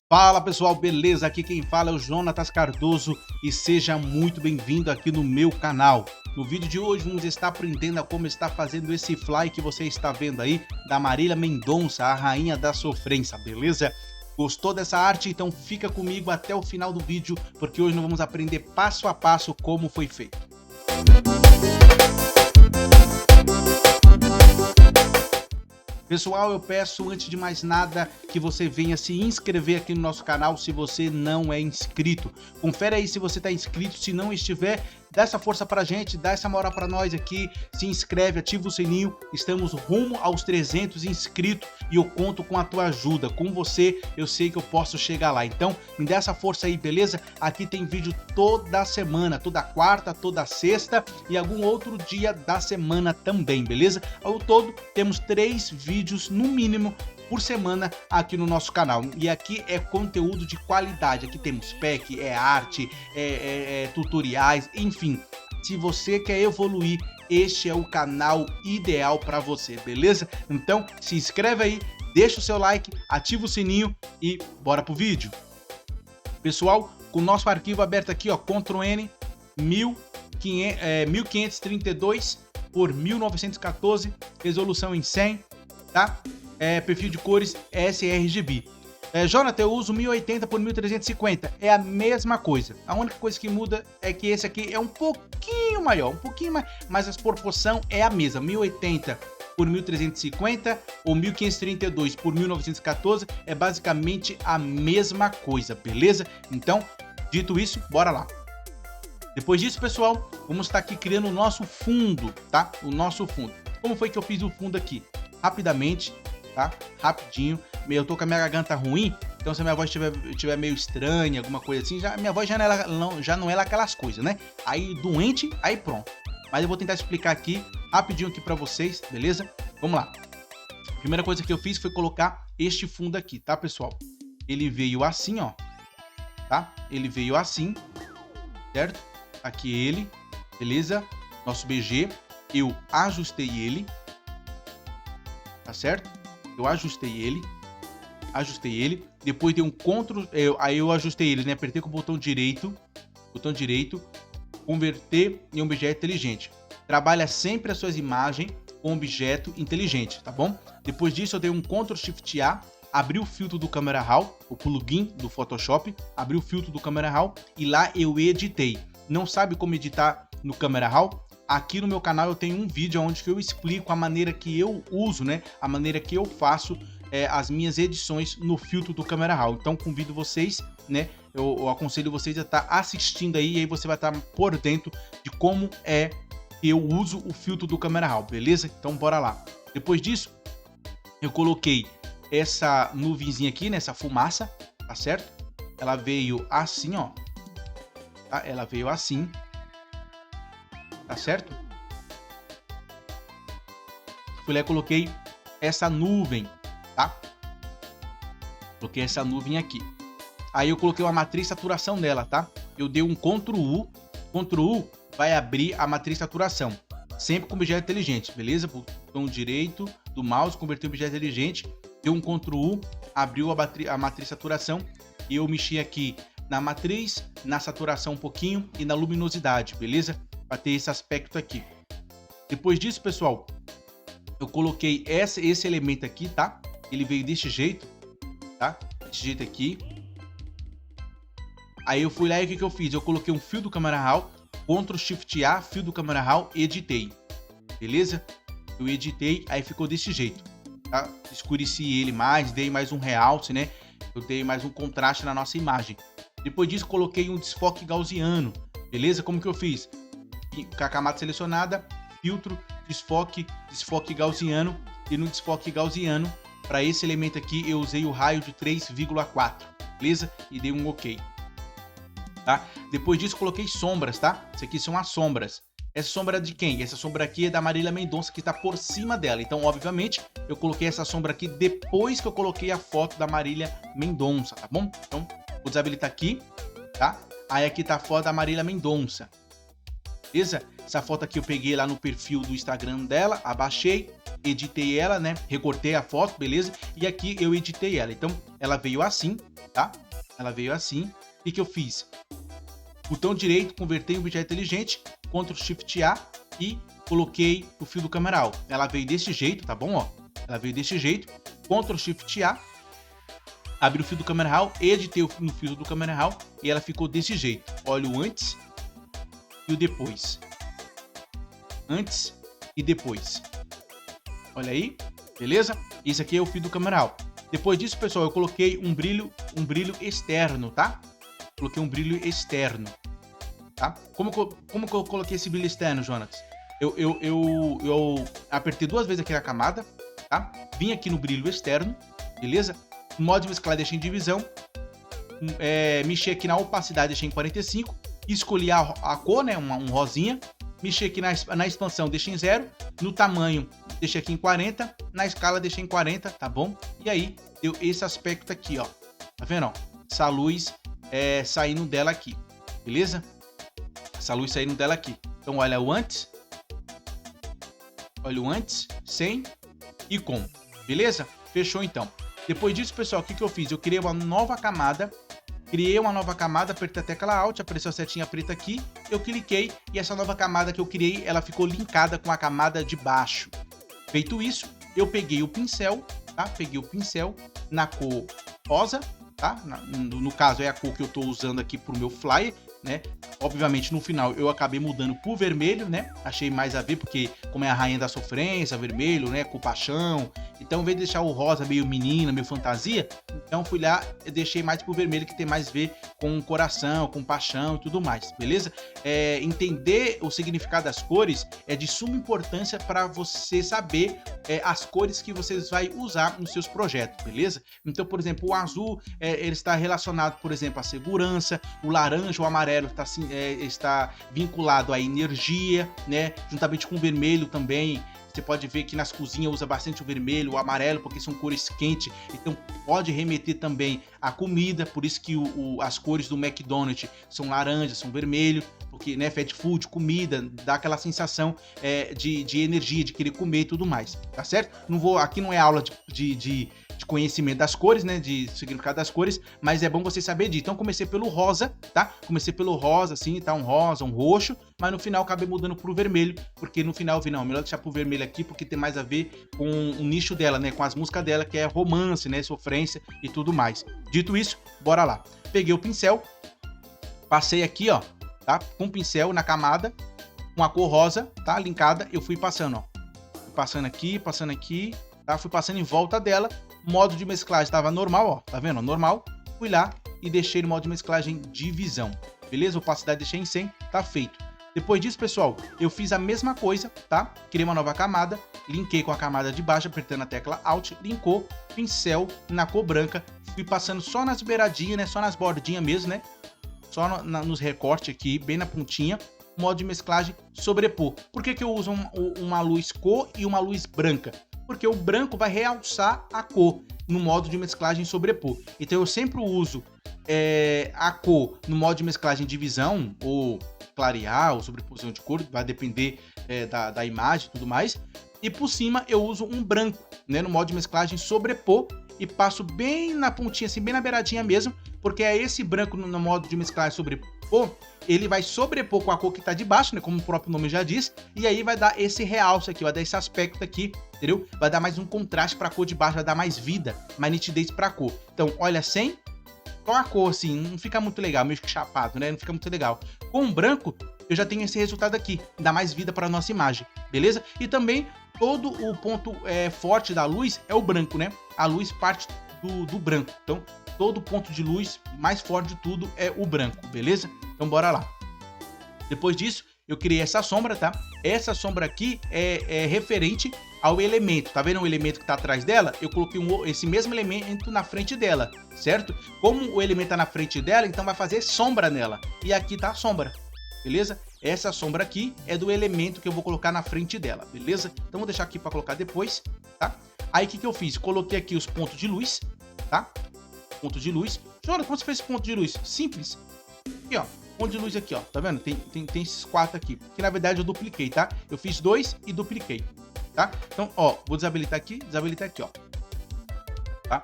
Fala pessoal, beleza? Aqui quem fala é o Jonatas Cardoso e seja muito bem-vindo aqui no meu canal. No vídeo de hoje vamos estar aprendendo a como está fazendo esse fly que você está vendo aí da Marília Mendonça, a rainha da sofrência, beleza? Gostou dessa arte? Então fica comigo até o final do vídeo, porque hoje nós vamos aprender passo a passo como foi feito. Pessoal, eu peço antes de mais nada que você venha se inscrever aqui no nosso canal se você não é inscrito. Confere aí se você está inscrito, se não estiver, dá essa força pra gente, dá essa moral pra nós aqui, se inscreve, ativa o sininho, estamos rumo aos 300 inscritos e eu conto com a tua ajuda. Com você eu sei que eu posso chegar lá, então me dá essa força aí, beleza? Aqui tem vídeo toda semana, toda quarta, toda sexta e algum outro dia da semana também, beleza? Ao todo temos 3 vídeos no mínimo por semana aqui no nosso canal, e aqui é conteúdo de qualidade. Aqui temos pack, é arte, tutoriais, enfim. Se você quer evoluir, este é o canal ideal para você, beleza? Então se inscreve aí, deixa o seu like, ativa o sininho e bora pro vídeo. Pessoal, com o nosso arquivo aberto aqui, ó, Ctrl N 1532 por 1914, resolução em 100, tá? Perfil de cores sRGB. Jonathan, eu uso 1080 por 1350, é a mesma coisa. A única coisa que muda é que esse aqui é um pouquinho maior, mas a proporção é a mesma. 1080 por 1350 ou 1532 por 1914 é basicamente a mesma coisa, beleza? Então, dito isso, bora lá. Depois disso, pessoal, vamos estar aqui criando o nosso fundo, tá? O nosso fundo. Como foi que eu fiz o fundo aqui? Rapidamente, tá? Rapidinho. Eu tô com a minha garganta ruim, então se a minha voz estiver meio estranha, alguma coisa assim, minha voz já não é aquelas coisas, né? Aí doente, aí pronto. Mas eu vou tentar explicar aqui, rapidinho aqui pra vocês, beleza? Vamos lá. Primeira coisa que eu fiz foi colocar este fundo aqui, tá, pessoal? Ele veio assim, ó, tá? Ele veio assim, certo? Aqui ele, beleza? Nosso BG, eu ajustei ele, tá certo? Eu ajustei ele, depois dei um Ctrl, aí eu ajustei ele, né? Apertei com o botão direito, converter em objeto inteligente. Trabalha sempre as suas imagens com objeto inteligente, tá bom? Depois disso eu dei um Ctrl Shift A, abri o filtro do Camera Raw, o plugin do Photoshop, abri o filtro do Camera Raw e lá eu editei. Não sabe como editar no Camera Raw? Aqui no meu canal eu tenho um vídeo onde eu explico a maneira que eu uso, né? A maneira que eu faço as minhas edições no filtro do Camera Raw. Então convido vocês, né? Eu aconselho vocês a estar assistindo aí, e aí você vai estar por dentro de como é que eu uso o filtro do Camera Raw, beleza? Então bora lá. Depois disso, eu coloquei essa nuvenzinha aqui, né? Essa fumaça, tá certo? Ela veio assim, ó. Tá? Ela veio assim. Tá certo? Fui lá e coloquei essa nuvem, tá? Coloquei essa nuvem aqui. Aí eu coloquei uma matriz de saturação nela, tá? Eu dei um Ctrl U. Ctrl U vai abrir a matriz de saturação. Sempre com objeto inteligente, beleza? Botão direito do mouse, converter em objeto inteligente. Deu um Ctrl U, abriu a matriz de saturação. E eu mexi aqui na matriz, na saturação um pouquinho e na luminosidade, beleza? Para ter esse aspecto aqui. Depois disso, pessoal, eu coloquei esse elemento aqui, tá? Ele veio desse jeito, tá? Desse jeito aqui. Aí eu fui lá e o que eu fiz? Eu coloquei um fio do Camera Raw, Ctrl Shift A, fio do Camera Raw, editei. Beleza? Eu editei, aí ficou desse jeito, tá? Escureci ele mais, dei mais um realce, né? Eu dei mais um contraste na nossa imagem. Depois disso, coloquei um desfoque gaussiano, beleza? Como que eu fiz? Com a camada selecionada, filtro, desfoque gaussiano, e no desfoque gaussiano, para esse elemento aqui, eu usei o raio de 3,4, beleza? E dei um OK, tá? Depois disso, coloquei sombras, tá? Isso aqui são as sombras. Essa sombra é de quem? Essa sombra aqui é da Marília Mendonça, que está por cima dela. Então, obviamente, eu coloquei essa sombra aqui depois que eu coloquei a foto da Marília Mendonça, tá bom? Então, vou desabilitar aqui, tá? Aí aqui tá a foto da Marília Mendonça. Beleza? Essa foto aqui eu peguei lá no perfil do Instagram dela, abaixei, editei ela, né? Recortei a foto, beleza? E aqui eu editei ela. Então, ela veio assim, tá? Ela veio assim. O que eu fiz? Botão direito, converter em objeto inteligente, Ctrl Shift A e coloquei o fio do câmera Ela veio desse jeito, tá bom? Ó, ela veio desse jeito, Ctrl Shift A, abri o fio do câmera editei no fio do câmera e ela ficou desse jeito. Olha o antes e o depois. Antes e depois. Olha aí, beleza? Esse aqui é o fio do câmera Depois disso, pessoal, eu coloquei um brilho externo, tá? Coloquei um brilho externo, tá? Como que eu coloquei esse brilho externo, Jonas? Eu apertei 2 vezes aqui na camada, tá? Vim aqui no brilho externo, beleza? No modo de mesclar, deixei em divisão. Mexi aqui na opacidade, deixei em 45. Escolhi a cor, né? Um rosinha. Mexi aqui na expansão, deixei em 0. No tamanho, deixei aqui em 40. Na escala, deixei em 40, tá bom? E aí, deu esse aspecto aqui, ó. Tá vendo, ó? Essa luz saindo dela aqui, beleza? Essa luz saindo dela aqui. Então, olha o antes. Olha o antes, sem e com. Beleza? Fechou, então. Depois disso, pessoal, o que eu fiz? Eu criei uma nova camada. Apertei a tecla Alt, apareceu a setinha preta aqui, eu cliquei e essa nova camada que eu criei, ela ficou linkada com a camada de baixo. Feito isso, eu peguei o pincel, tá? Peguei o pincel na cor rosa, tá? No caso é a cor que eu tô usando aqui pro meu flyer, né? Obviamente no final eu acabei mudando pro vermelho, né? Achei mais a ver, porque como é a rainha da sofrência, vermelho, né? Com paixão. Então, ao invés de deixar o rosa meio menina, meio fantasia, então fui lá e deixei mais pro vermelho, que tem mais a ver com coração, com paixão e tudo mais, beleza? Entender o significado das cores é de suma importância para você saber as cores que vocês vai usar nos seus projetos, beleza? Então, por exemplo, o azul ele está relacionado, por exemplo, à segurança, o laranja, o amarelo está vinculado à energia, né? Juntamente com o vermelho também. Você pode ver que nas cozinhas usa bastante o vermelho, o amarelo, porque são cores quentes. Então pode remeter também à comida, por isso que as cores do McDonald's são laranja, são vermelho, porque, né, fast food, comida, dá aquela sensação de energia, de querer comer e tudo mais, tá certo? Aqui não é aula de conhecimento das cores, né, de significado das cores, mas é bom você saber disso. Então comecei pelo rosa, tá? Comecei pelo rosa, assim, tá? Um rosa, um roxo, mas no final acabei mudando pro vermelho, porque no final eu vi, não, melhor deixar pro vermelho aqui, porque tem mais a ver com o nicho dela, né, com as músicas dela, que é romance, né, sofrência e tudo mais. Dito isso, bora lá. Peguei o pincel, passei aqui, ó, tá? Com o pincel na camada, com a cor rosa, tá? Linkada, eu fui passando, ó. Fui passando aqui, tá? Fui passando em volta dela. Modo de mesclagem estava normal, ó, tá vendo? Normal. Fui lá e deixei no modo de mesclagem divisão, beleza? Opacidade deixei em 100, tá feito. Depois disso, pessoal, eu fiz a mesma coisa, tá? Criei uma nova camada, linkei com a camada de baixo, apertando a tecla Alt, linkou, pincel na cor branca, fui passando só nas beiradinhas, né? Só nas bordinhas mesmo, né? Só nos recortes aqui, bem na pontinha. Modo de mesclagem, sobrepor. Por que eu uso uma luz cor e uma luz branca? Porque o branco vai realçar a cor no modo de mesclagem sobrepor. Então eu sempre uso a cor no modo de mesclagem divisão, ou clarear, ou sobreposição de cor, vai depender da imagem e tudo mais. E por cima eu uso um branco, né, no modo de mesclagem sobrepor, e passo bem na pontinha, assim, bem na beiradinha mesmo, porque é esse branco no modo de mesclagem sobrepor, ele vai sobrepor com a cor que tá de baixo, né, como o próprio nome já diz, e aí vai dar esse realce aqui, vai dar esse aspecto aqui, entendeu? Vai dar mais um contraste pra cor de baixo, vai dar mais vida, mais nitidez pra cor. Então, olha, sem, só a cor, assim, não fica muito legal, meio que chapado, né, não fica muito legal. Com o branco, eu já tenho esse resultado aqui, dá mais vida pra nossa imagem, beleza? E também, todo o ponto forte da luz é o branco, né? A luz parte do branco. Então, todo ponto de luz mais forte de tudo é o branco, beleza? Então, bora lá. Depois disso, eu criei essa sombra, tá? Essa sombra aqui é referente ao elemento. Tá vendo o elemento que tá atrás dela? Eu coloquei esse mesmo elemento na frente dela, certo? Como o elemento tá na frente dela, então vai fazer sombra nela. E aqui tá a sombra, beleza? Essa sombra aqui é do elemento que eu vou colocar na frente dela, beleza? Então vou deixar aqui para colocar depois, tá? Aí o que eu fiz? Coloquei aqui os pontos de luz, tá? Ponto de luz. Jona, como você fez esse ponto de luz? Simples. Aqui, ó. Ponto de luz aqui, ó. Tá vendo? Tem esses 4 aqui. Que na verdade eu dupliquei, tá? Eu fiz 2 e dupliquei, tá? Então, ó, vou desabilitar aqui, ó. Tá?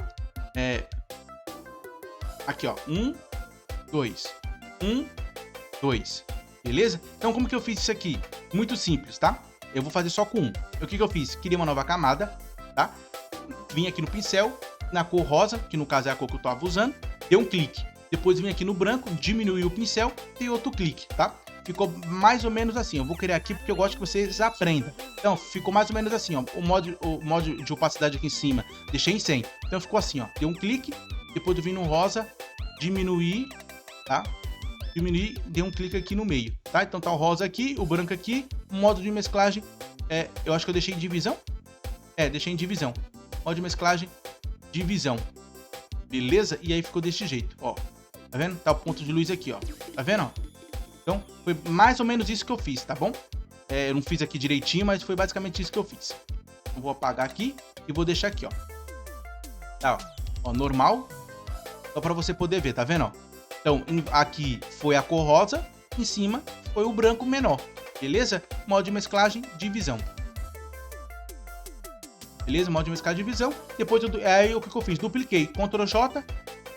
Aqui, ó. 1, 2. 1, 2. Beleza? Então, como que eu fiz isso aqui? Muito simples, tá? Eu vou fazer só com um. O que eu fiz? Criei uma nova camada, tá? Vim aqui no pincel, na cor rosa, que no caso é a cor que eu tava usando, dei um clique. Depois vim aqui no branco, diminui o pincel, dei outro clique, tá? Ficou mais ou menos assim. Eu vou criar aqui porque eu gosto que vocês aprendam. Então, ficou mais ou menos assim, ó. O modo de opacidade aqui em cima, deixei em 100. Então, ficou assim, ó. Dei um clique, depois eu vim no rosa, diminuir, tá? Diminuir, dei um clique aqui no meio, tá? Então tá o rosa aqui, o branco aqui, o modo de mesclagem, eu acho que eu deixei em divisão. Deixei em divisão. Modo de mesclagem, divisão. Beleza? E aí ficou desse jeito, ó. Tá vendo? Tá o ponto de luz aqui, ó. Tá vendo, ó? Então, foi mais ou menos isso que eu fiz, tá bom? Eu não fiz aqui direitinho, mas foi basicamente isso que eu fiz. Eu vou apagar aqui e vou deixar aqui, ó. Tá, ó, normal. Só pra você poder ver, tá vendo, ó? Então, aqui foi a cor rosa, em cima foi o branco menor, beleza? Modo de mesclagem, divisão. Beleza? Modo de mesclagem, divisão. Depois, aí o que eu fiz? Dupliquei, Ctrl J,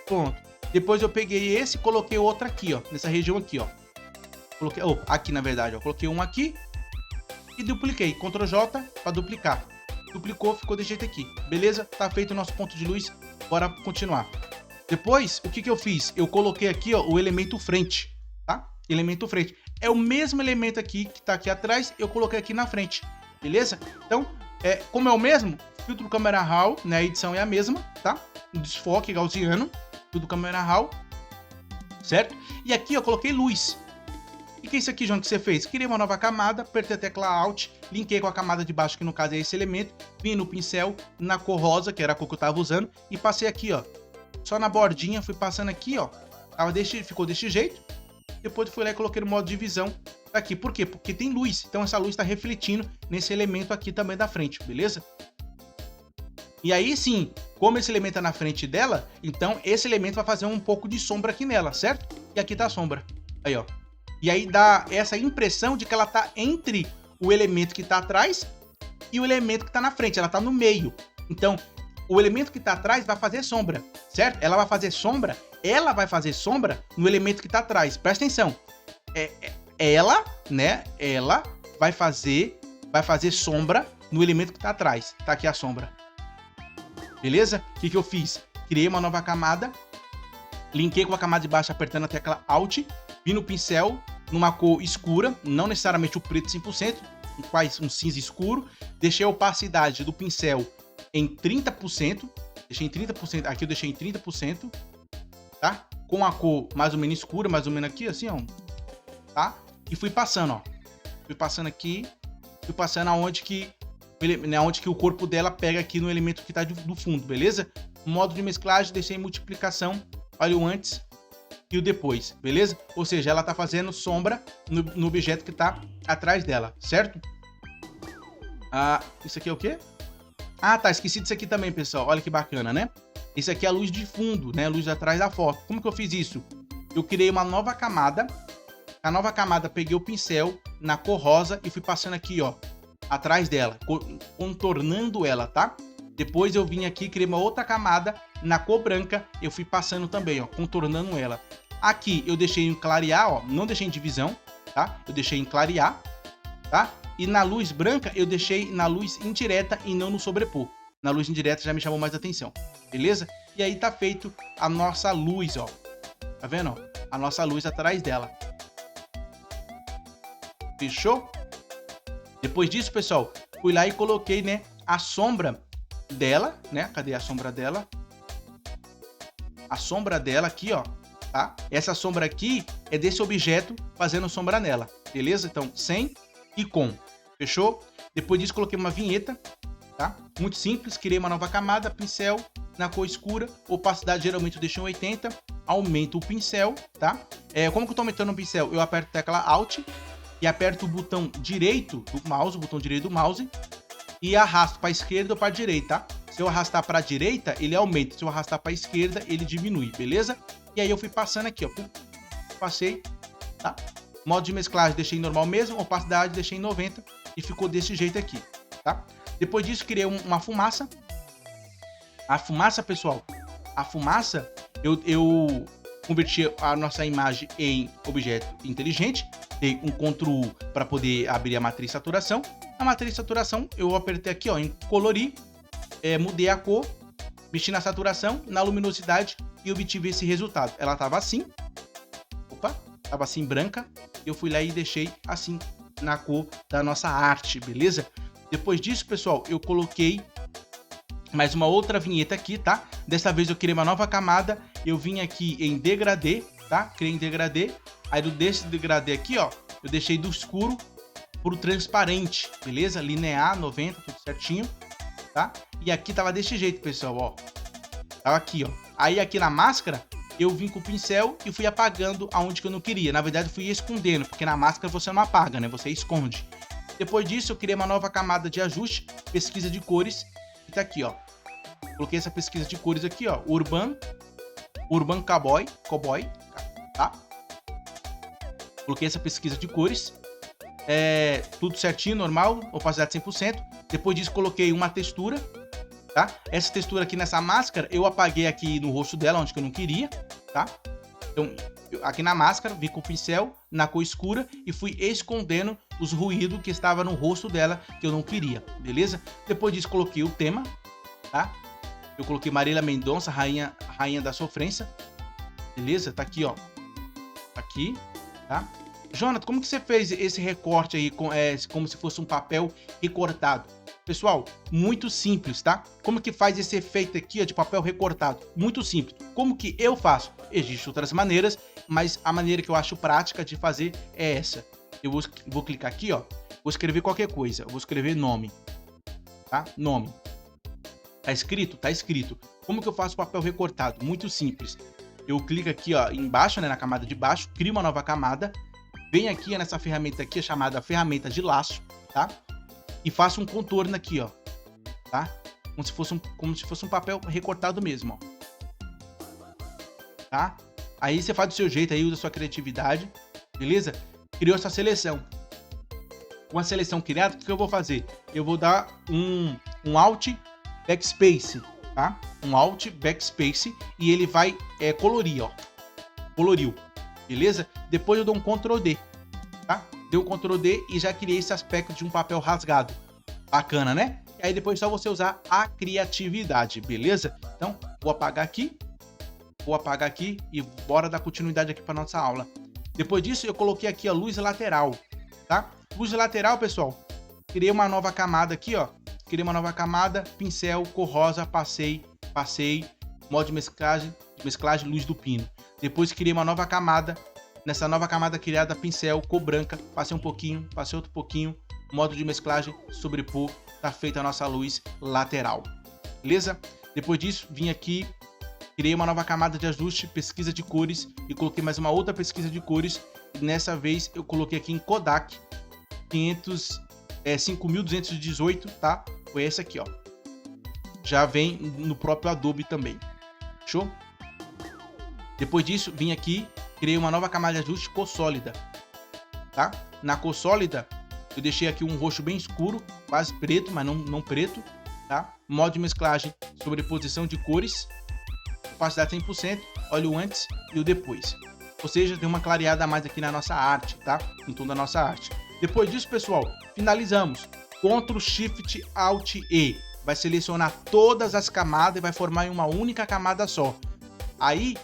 pronto. Depois eu peguei esse e coloquei outro aqui, ó, nessa região aqui, ó. Coloquei, aqui na verdade, ó, coloquei um aqui e dupliquei, Ctrl J para duplicar. Duplicou, ficou desse jeito aqui, beleza? Tá feito o nosso ponto de luz, bora continuar. Depois, o que eu fiz? Eu coloquei aqui, ó, o elemento frente, tá? Elemento frente. É o mesmo elemento aqui que tá aqui atrás, eu coloquei aqui na frente, beleza? Então, como é o mesmo, filtro Camera Raw, né? A edição é a mesma, tá? Desfoque gaussiano, tudo Camera Raw, certo? E aqui eu coloquei luz. E que é isso aqui, João, que você fez? Criei uma nova camada, apertei a tecla Alt, linkei com a camada de baixo, que no caso é esse elemento, vim no pincel, na cor rosa, que era a cor que eu tava usando, e passei aqui, ó. Só na bordinha, fui passando aqui, ó. Ficou desse jeito. Depois fui lá e coloquei no modo de divisão aqui. Por quê? Porque tem luz. Então essa luz está refletindo nesse elemento aqui também da frente, beleza? E aí sim, como esse elemento tá na frente dela, então esse elemento vai fazer um pouco de sombra aqui nela, certo? E aqui tá a sombra. Aí, ó. E aí dá essa impressão de que ela tá entre o elemento que tá atrás e o elemento que tá na frente. Ela tá no meio. Então, o elemento que tá atrás vai fazer sombra, certo? Ela vai fazer sombra no elemento que tá atrás. Presta atenção. Ela, né? Ela vai fazer sombra no elemento que tá atrás. Tá aqui a sombra. Beleza? O que eu fiz? Criei uma nova camada, linkei com a camada de baixo apertando a tecla Alt, vim no pincel, numa cor escura, não necessariamente o preto 100%, um cinza escuro, deixei a opacidade do pincel em 30%, deixei em 30%, aqui eu deixei em 30%, tá? Com a cor mais ou menos escura, mais ou menos aqui, assim, ó, tá? E fui passando, ó, fui passando aqui, fui passando aonde que o corpo dela pega aqui no elemento que tá do fundo, beleza? Modo de mesclagem, deixei em multiplicação, olha o antes e o depois, beleza? Ou seja, ela tá fazendo sombra no objeto que tá atrás dela, certo? Isso aqui é o quê? Tá, esqueci disso aqui também, pessoal. Olha que bacana, né? Isso aqui é a luz de fundo, né? A luz atrás da foto. Como que eu fiz isso? Eu criei uma nova camada. A nova camada, peguei o pincel na cor rosa e fui passando aqui, ó, atrás dela, contornando ela, tá? Depois eu vim aqui, criei uma outra camada na cor branca, eu fui passando também, ó, contornando ela. Aqui eu deixei em clarear, ó, não deixei em divisão, tá? Eu deixei em clarear, tá? E na luz branca eu deixei na luz indireta e não no sobrepor. Na luz indireta já me chamou mais atenção, beleza? E aí tá feito a nossa luz, ó. Tá vendo, ó? A nossa luz atrás dela. Fechou? Depois disso, pessoal, fui lá e coloquei, né, a sombra dela, né? Cadê a sombra dela? A sombra dela aqui, ó, tá? Essa sombra aqui é desse objeto fazendo sombra nela, beleza? Então, sem e com. Fechou? Depois disso, coloquei uma vinheta, tá? Muito simples, criei uma nova camada, pincel na cor escura, opacidade geralmente eu deixo em 80, aumento o pincel, tá? Como que eu tô aumentando o pincel? Eu aperto a tecla Alt e aperto o botão direito do mouse, e arrasto para a esquerda ou para a direita, tá? Se eu arrastar para a direita, ele aumenta. Se eu arrastar para a esquerda, ele diminui, beleza? E aí eu fui passando aqui, ó. Passei, tá? Modo de mesclagem deixei em normal mesmo, opacidade deixei em 90 e ficou desse jeito aqui, tá? Depois disso, criei uma fumaça. A fumaça, pessoal, a fumaça, eu converti a nossa imagem em objeto inteligente, dei um Ctrl U para poder abrir a matriz de saturação. Na matriz de saturação, eu apertei aqui, ó, em colorir, mudei a cor, mexi na saturação, na luminosidade e obtive esse resultado. Ela estava assim, estava assim branca, eu fui lá e deixei assim na cor da nossa arte, beleza? Depois disso, pessoal, eu coloquei mais uma outra vinheta aqui, tá? Dessa vez eu criei uma nova camada, eu vim aqui em degradê, tá? Criei em degradê, aí desse degradê aqui, ó, eu deixei do escuro pro transparente, beleza? Linear, 90, tudo certinho, tá? E aqui tava desse jeito, pessoal, ó. Tava aqui, ó. Aí aqui na máscara, eu vim com o pincel e fui apagando aonde que eu não queria. Na verdade, eu fui escondendo, porque na máscara você não apaga, né? Você esconde. Depois disso, eu criei uma nova camada de ajuste, pesquisa de cores, que tá aqui, ó. Coloquei essa pesquisa de cores aqui, ó. Urban Cowboy, tá? Coloquei essa pesquisa de cores. Tudo certinho, normal, opacidade 100%. Depois disso, coloquei uma textura, tá? Essa textura aqui nessa máscara, eu apaguei aqui no rosto dela, onde que eu não queria, tá? Então, aqui na máscara, vim com o pincel, na cor escura, e fui escondendo os ruídos que estavam no rosto dela, que eu não queria, beleza? Depois disso, coloquei o tema, tá? Eu coloquei Marília Mendonça, rainha da sofrência, beleza? Tá aqui, ó. Aqui, tá? Jonathan, como que você fez esse recorte aí, como se fosse um papel recortado? Pessoal, muito simples, tá? Como que faz esse efeito aqui, ó, de papel recortado? Muito simples. Como que eu faço? Existem outras maneiras, mas a maneira que eu acho prática de fazer é essa. Eu vou clicar aqui, ó. Vou escrever qualquer coisa. Eu vou escrever nome, tá? Nome. Tá escrito? Tá escrito. Como que eu faço papel recortado? Muito simples. Eu clico aqui, ó, embaixo, né, na camada de baixo, crio uma nova camada, venho aqui nessa ferramenta aqui, chamada ferramenta de laço, tá? E faço um contorno aqui, ó, tá? Como se fosse um papel recortado mesmo, ó. Tá? Aí você faz do seu jeito, aí usa a sua criatividade, beleza? Criou essa seleção. Com a seleção criada, o que eu vou fazer? Eu vou dar um Alt Backspace, tá? Um Alt Backspace e ele vai colorir, ó. Coloriu, beleza? Depois eu dou um Ctrl D, tá? Deu um Ctrl D e já criei esse aspecto de um papel rasgado. Bacana, né? E aí depois é só você usar a criatividade, beleza? Então, vou apagar aqui e bora dar continuidade aqui para nossa aula. Depois disso, eu coloquei aqui a luz lateral, tá? Luz lateral, pessoal, criei uma nova camada aqui, ó. Criei uma nova camada, pincel, cor rosa, passei, modo de mesclagem, luz do pino. Depois criei uma nova camada, nessa nova camada criada, pincel, cor branca, passei um pouquinho, passei outro pouquinho, modo de mesclagem, sobrepor, tá feita a nossa luz lateral, beleza? Depois disso, vim aqui, criei uma nova camada de ajuste, pesquisa de cores, e coloquei mais uma outra pesquisa de cores, e dessa vez eu coloquei aqui em Kodak, 5218, tá? Foi esse aqui, ó. Já vem no próprio Adobe também. Show? Depois disso, vim aqui, criei uma nova camada de ajuste cor sólida, tá? Na cor sólida, eu deixei aqui um roxo bem escuro, quase preto, mas não preto, tá? Modo de mesclagem, sobreposição de cores, opacidade 100%, olha o antes e o depois. Ou seja, tem uma clareada a mais aqui na nossa arte, tá? Em toda a nossa arte. Depois disso, pessoal, finalizamos. Ctrl Shift Alt E. Vai selecionar todas as camadas e vai formar em uma única camada só. Aí,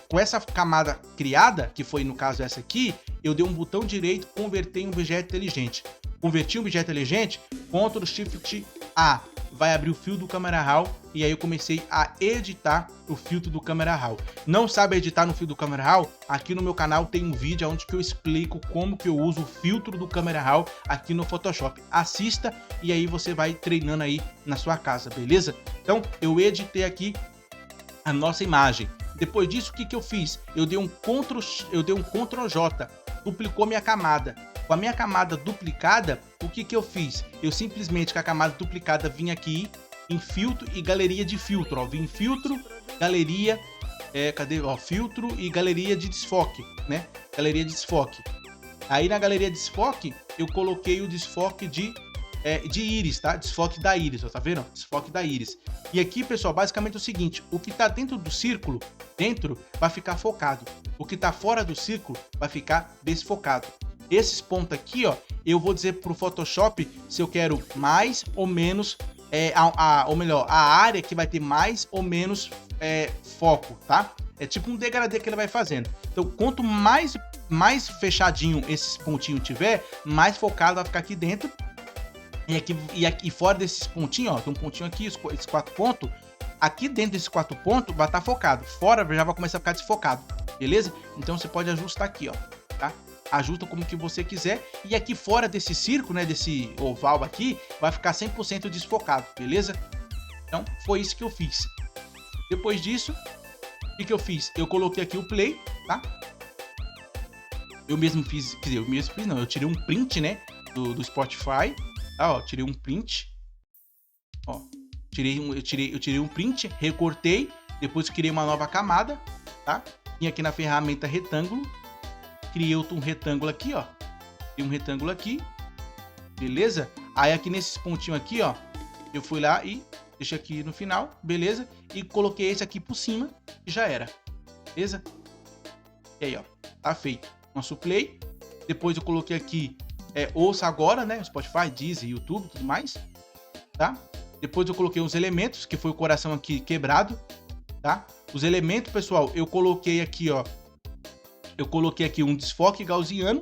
com essa camada criada, que foi no caso essa aqui, eu dei um botão direito, converter em um objeto inteligente. Converti um objeto inteligente, Ctrl Shift A. Vai abrir o filtro do Camera Raw e aí eu comecei a editar o filtro do Camera Raw. Não sabe editar no filtro do Camera Raw? Aqui no meu canal tem um vídeo onde que eu explico como que eu uso o filtro do Camera Raw aqui no Photoshop. Assista e aí você vai treinando aí na sua casa, beleza? Então eu editei aqui a nossa imagem. Depois disso, o que eu fiz? Eu dei um Ctrl J, duplicou minha camada. Com a minha camada duplicada, o que eu fiz? Eu simplesmente, com a camada duplicada, vim aqui em filtro e galeria de filtro, ó. Vim em filtro, galeria, cadê? Ó, filtro e galeria de desfoque, né? Galeria de desfoque. Aí na galeria de desfoque, eu coloquei o desfoque de de íris, tá? Desfoque da íris, ó, tá vendo? Desfoque da íris. E aqui, pessoal, basicamente é o seguinte, o que tá dentro do círculo, vai ficar focado. O que tá fora do círculo vai ficar desfocado. Esses pontos aqui, ó, eu vou dizer pro Photoshop se eu quero mais ou menos, ou melhor, a área que vai ter mais ou menos foco, tá? É tipo um degradê que ele vai fazendo. Então, quanto mais fechadinho esses pontinhos tiver, mais focado vai ficar aqui dentro. E aqui fora desses pontinhos, ó, tem um pontinho aqui, esses 4 pontos. Aqui dentro desses 4 pontos vai estar focado. Fora já vai começar a ficar desfocado, beleza? Então você pode ajustar aqui, ó, tá? Ajusta como que você quiser. E aqui fora desse círculo, né, desse oval aqui, vai ficar 100% desfocado, beleza? Então foi isso que eu fiz. Depois disso, o que eu fiz? Eu coloquei aqui o play, tá? Eu mesmo fiz, quer dizer, eu tirei um print, né, do Spotify. Tá, ó, tirei um print, ó, eu tirei um print, recortei, depois criei uma nova camada, tá? Vim aqui na ferramenta retângulo, criei um retângulo aqui, ó, tem um retângulo aqui, beleza? Aí aqui nesses pontinhos aqui, ó, eu fui lá e deixei aqui no final, beleza? E coloquei esse aqui por cima e já era, beleza? E aí, ó, tá feito nosso play. Depois eu coloquei aqui ouça agora, né? Spotify, Deezer, YouTube, tudo mais, tá? Depois eu coloquei os elementos, que foi o coração aqui quebrado, tá? Os elementos, pessoal, eu coloquei aqui, ó. Eu coloquei aqui um desfoque gaussiano,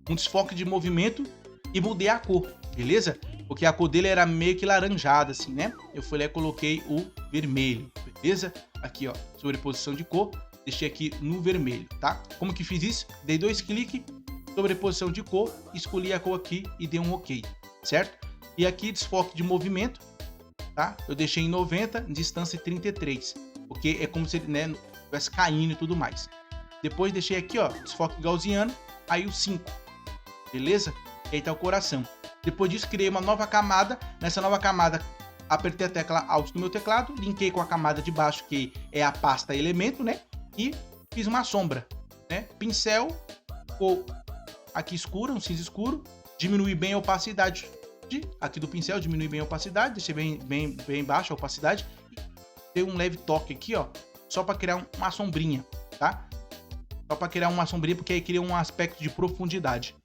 um desfoque de movimento e mudei a cor, beleza? Porque a cor dele era meio que laranjada, assim, né? Eu fui lá e coloquei o vermelho, beleza? Aqui, ó, sobreposição de cor, deixei aqui no vermelho, tá? Como que fiz isso? Dei 2 cliques, sobreposição de cor, escolhi a cor aqui e dei um OK, certo? E aqui desfoque de movimento, tá? Eu deixei em 90, distância 33, porque é como se ele, né, estivesse caindo e tudo mais. Depois deixei aqui, ó, desfoque gaussiano, aí o 5, beleza? E aí tá o coração. Depois disso criei uma nova camada, nessa nova camada apertei a tecla Alt no meu teclado, linkei com a camada de baixo que é a pasta elemento, né? E fiz uma sombra, né? Pincel, cor aqui escura, um cinza escuro, diminui bem a opacidade aqui do pincel, diminui bem a opacidade, deixei bem baixa a opacidade e dei um leve toque aqui, ó, só para criar uma sombrinha, tá? Só para criar uma sombrinha, porque aí cria um aspecto de profundidade,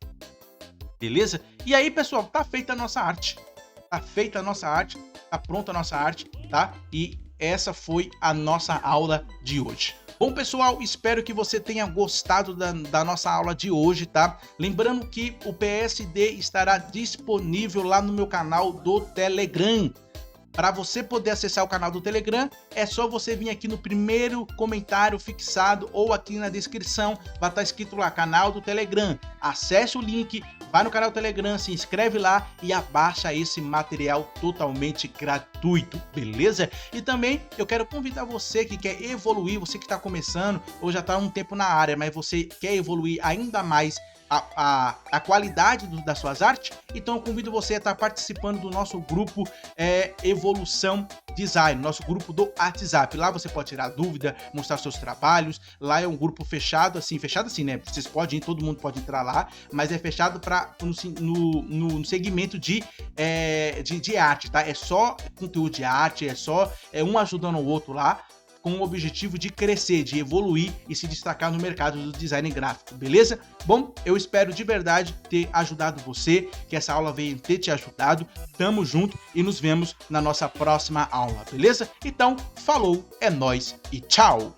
beleza? E aí, pessoal, tá feita a nossa arte, tá feita a nossa arte, tá pronta a nossa arte, tá? E essa foi a nossa aula de hoje. Bom, pessoal, espero que você tenha gostado da nossa aula de hoje, tá? Lembrando que o PSD estará disponível lá no meu canal do Telegram. Para você poder acessar o canal do Telegram, é só você vir aqui no primeiro comentário fixado ou aqui na descrição, vai estar escrito lá, canal do Telegram. Acesse o link, vai no canal do Telegram, se inscreve lá e abaixa esse material totalmente gratuito, beleza? E também eu quero convidar você que quer evoluir, você que está começando ou já está há um tempo na área, mas você quer evoluir ainda mais a qualidade das suas artes, então eu convido você a estar participando do nosso grupo Evolução Design, nosso grupo do WhatsApp. Lá você pode tirar dúvida, mostrar seus trabalhos. Lá é um grupo fechado assim, né? Vocês podem ir, todo mundo pode entrar lá, mas é fechado no segmento de arte, tá? É só conteúdo de arte, é só um ajudando o outro lá, com o objetivo de crescer, de evoluir e se destacar no mercado do design gráfico, beleza? Bom, eu espero de verdade ter ajudado você, que essa aula venha ter te ajudado. Tamo junto e nos vemos na nossa próxima aula, beleza? Então, falou, é nóis e tchau!